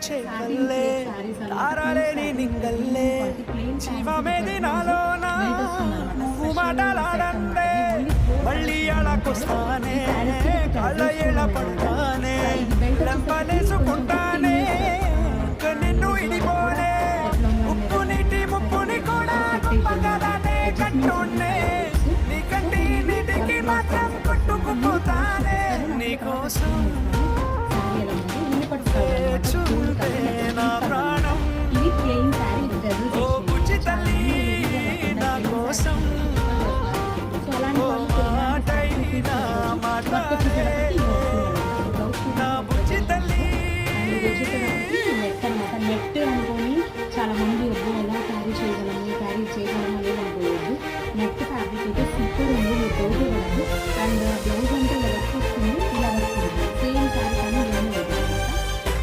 చేవల్లే తారలేని నింగల్లే జీవమేది నాలోనా నువ్వు మాటలాడందే మళ్ళీ అళకొస్తానే కళ్ళ ఎళ పడతానే లంపలేసుకుంటానే ఇంక నిన్ను ఇడిపోనే ఉప్పు నీటి ముప్పుని కూడా పగలనే కట్టున్నే నీ కంటి నీటికి మాత్రం కొట్టుకుపోతానే నీకోసం చూపే నా ప్రాణం ఓ బుజ్జి తల్లి నా కోసం ఓ మాటైనా మాట్లాడే నా బుజ్జి తల్లి నెట్ అనుకొని చాలా మంది వద్దు ఎలా క్యారీ చేయగలము అనేది అనుకోవద్దు. నెట్ ఫ్యాబ్రిక్ అయితే సూపర్ ఉంది, మీరు డౌట్ ఇవ్వదు. అండ్ బ్లౌజ్ అంటే